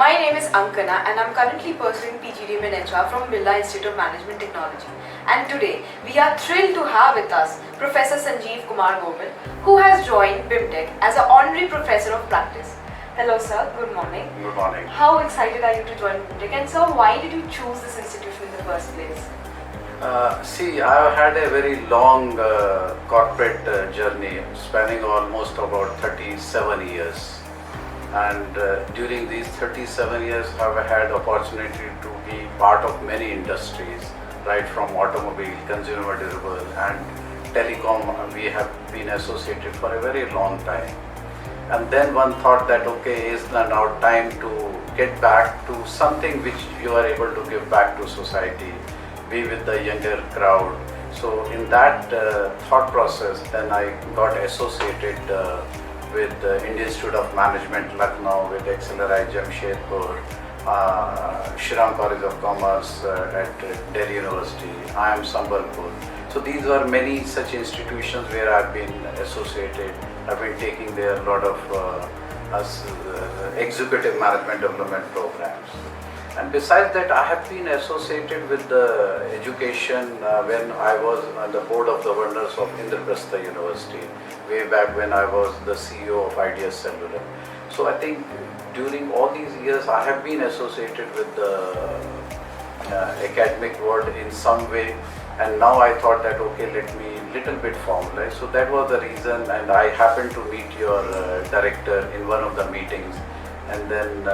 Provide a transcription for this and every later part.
My name is Ankana and I'm currently pursuing PGDM in HR from Birla Institute of Management Technology. And today we are thrilled to have with us Professor Sanjeev Kumar Govil, who has joined BIMTECH as an Honorary Professor of Practice. Hello sir, good morning. Good morning. How excited are you to join BIMTECH, and sir, why did you choose this institution in the first place? I've had a very long corporate journey spanning almost about 37 years. And during these 37 years, I've had opportunity to be part of many industries, right from automobile, consumer durable and telecom. We have been associated for a very long time. And then one thought that, okay, is now time to get back to something which you are able to give back to society, be with the younger crowd. So in that thought process, then I got associated with the Indian Institute of Management, Lucknow, with XLRI, Jamshedpur, Shriram College of Commerce at Delhi University, IIM Sambalpur. So these are many such institutions where I've been associated. I've been taking there a lot of executive management development programs. And besides that, I have been associated with the education when I was on the board of governors of Indraprastha University, way back when I was the CEO of Ideas Cellular. So I think during all these years, I have been associated with the academic world in some way. And now I thought that, okay, let me little bit formalize. So that was the reason, and I happened to meet your director in one of the meetings, and then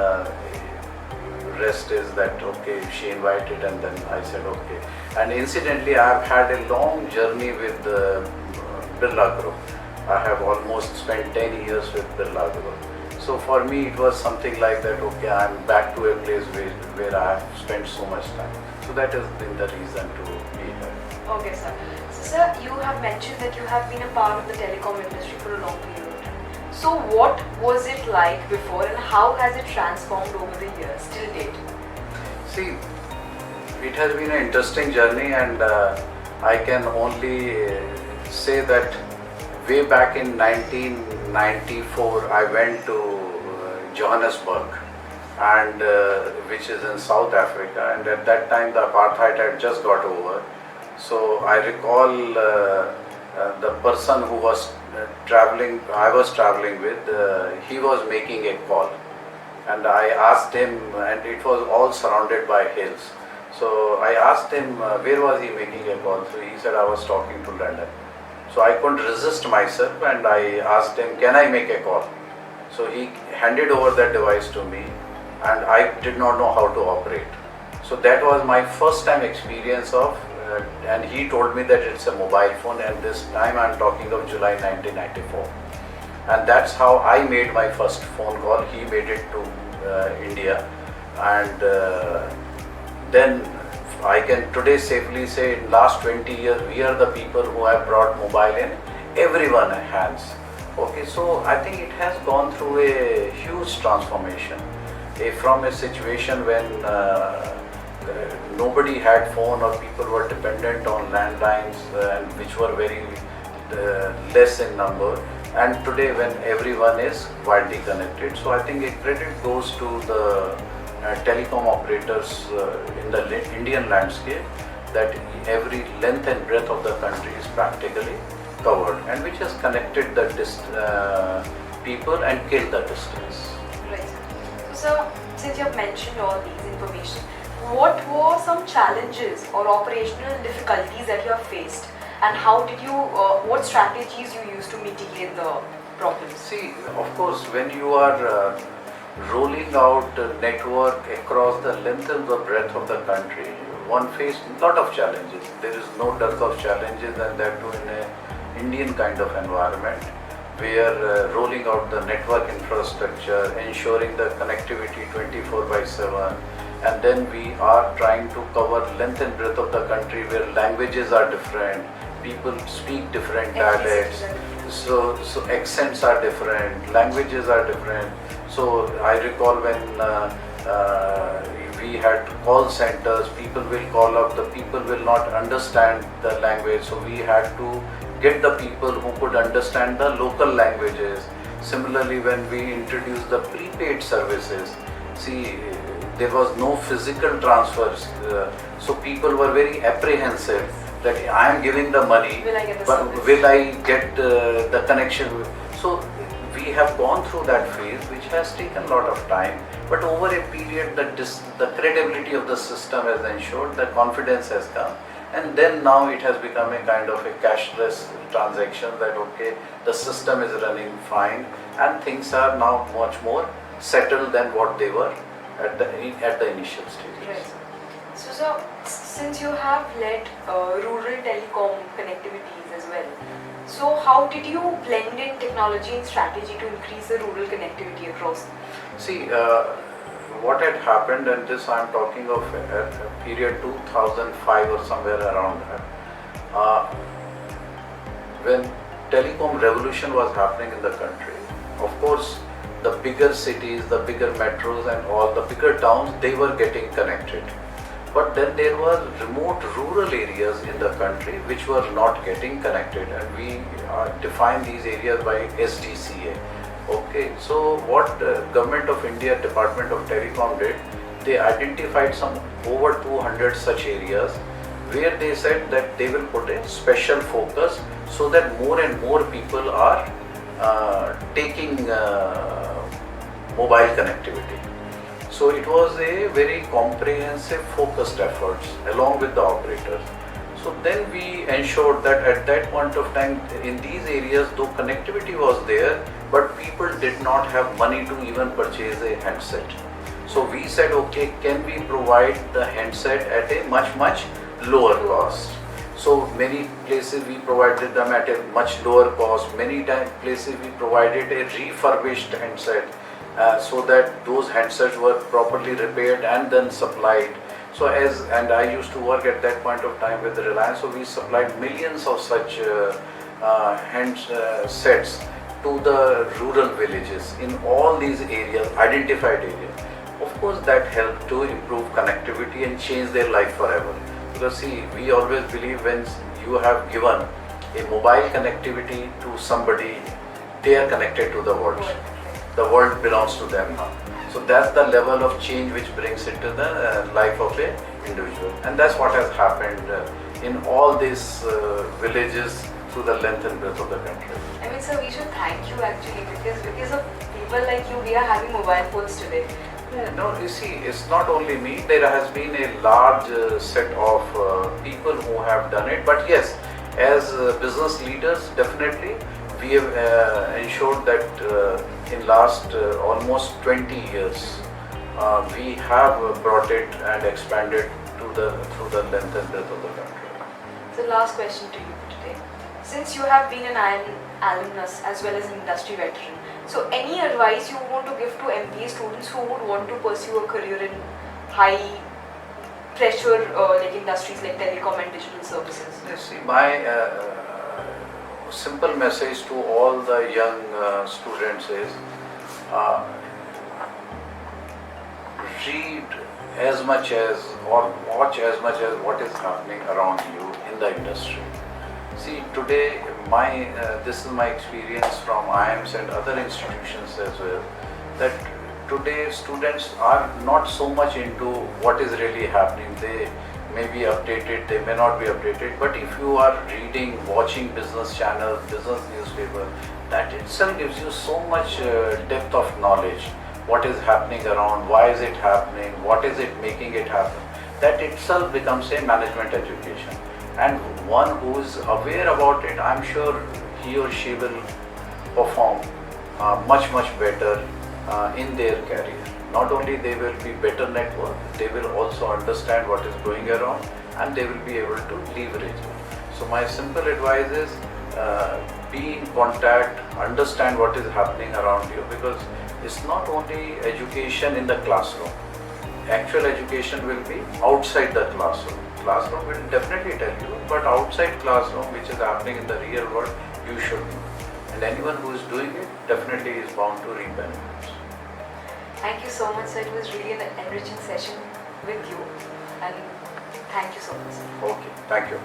rest is that, okay, she invited, and then I said okay. And incidentally, I have had a long journey with the Birla Group. I have almost spent 10 years with Birla Group. So for me, it was something like that, okay, I'm back to a place where I have spent so much time. So that has been the reason to be here. Okay sir. So sir, you have mentioned that you have been a part of the telecom industry for a long period of time. So what was it like before, and how has it transformed over the years till date? See, it has been an interesting journey, and I can only say that way back in 1994 I went to Johannesburg, and which is in South Africa, and at that time the apartheid had just got over. So I recall the person who was I was traveling with, he was making a call, and I asked him, and it was all surrounded by hills. So I asked him where was he making a call. So he said I was talking to London. So I couldn't resist myself, and I asked him, can I make a call? So he handed over that device to me, and I did not know how to operate. So that was my first time experience of and he told me that it's a mobile phone, and this time I'm talking of July 1994. And that's how I made my first phone call. He made it to India, and then I can today safely say in last 20 years we are the people who have brought mobile in everyone's hands. Okay, so I think it has gone through a huge transformation from a situation when nobody had phone, or people were dependent on landlines, and which were very less in number, and today when everyone is widely connected. So I think a credit goes to the telecom operators in the Indian landscape, that every length and breadth of the country is practically covered, and which has connected the people and killed the distance. Right. So since you have mentioned all these information, what were some challenges or operational difficulties that you have faced, and how did you, what strategies you used to mitigate the problems? See, of course, when you are rolling out a network across the length and the breadth of the country, one faced a lot of challenges. There is no dearth of challenges, and that too in an Indian kind of environment, where rolling out the network infrastructure, ensuring the connectivity 24/7, and then we are trying to cover length and breadth of the country where languages are different, people speak different dialects, so accents are different, languages are different. So I recall when we had call centers, people will call up, the people will not understand the language, so we had to get the people who could understand the local languages. Similarly, when we introduced the prepaid services, See, there was no physical transfers, so people were very apprehensive that I am giving the money, Will I get the but service? will I get the connection? So we have gone through that phase, which has taken a lot of time. But over a period, the credibility of the system has ensured, the confidence has come, and then now it has become a kind of a cashless transaction that okay, the system is running fine, and things are now much more settled than what they were at the initial stages. Right. So, sir, since you have led rural telecom connectivities as well, so how did you blend in technology and strategy to increase the rural connectivity across? See, what had happened, and this I am talking of a period 2005 or somewhere around that, when telecom revolution was happening in the country. Of course, the bigger cities, the bigger metros and all the bigger towns, they were getting connected. But then there were remote rural areas in the country which were not getting connected, and we define these areas by SDCA. Okay, so what Government of India Department of Telecom did, they identified some over 200 such areas where they said that they will put a special focus so that more and more people are taking mobile connectivity. So it was a very comprehensive focused efforts along with the operators. So then we ensured that at that point of time in these areas, though connectivity was there, but people did not have money to even purchase a handset. So we said, okay, can we provide the handset at a much lower cost? So many places we provided them at a much lower cost. Many places we provided a refurbished handset so that those handsets were properly repaired and then supplied. So and I used to work at that point of time with Reliance, so we supplied millions of such handsets to the rural villages in all these areas, identified areas. Of course, that helped to improve connectivity and change their life forever. Because see, we always believe when you have given a mobile connectivity to somebody, they are connected to the world. The world belongs to them now. So that's the level of change which brings into the life of an individual. And that's what has happened in all these villages through the length and breadth of the country. I mean, sir, we should thank you actually because of people like you, we are having mobile phones today. No, you see, it's not only me. There has been a large set of people who have done it. But yes, as business leaders, definitely, we have ensured that in last almost 20 years, we have brought it and expanded through the length and breadth of the country. So last question to you today. Since you have been an IIM alumnus as well as an industry veteran, so any advice you want to give to MBA students who would want to pursue a career in high pressure like industries like telecom and digital services? Yes, see, my simple message to all the young students is read as much as or watch as much as what is happening around you in the industry. See, today this is my experience from IIMs and other institutions as well, that today students are not so much into what is really happening. They may be updated, they may not be updated, but if you are reading, watching business channels, business newspaper, that itself gives you so much depth of knowledge. What is happening around, why is it happening, what is it making it happen. That itself becomes a management education. And one who is aware about it, I'm sure he or she will perform much better in their career. Not only they will be better network, they will also understand what is going around and they will be able to leverage it. So my simple advice is be in contact, understand what is happening around you, because it's not only education in the classroom. Actual education will be outside the classroom. Classroom will definitely tell you, but outside classroom, which is happening in the real world, you should know. And anyone who is doing it definitely is bound to reap benefits. Thank you so much, sir. It was really an enriching session with you, and thank you so much, sir. Okay, thank you.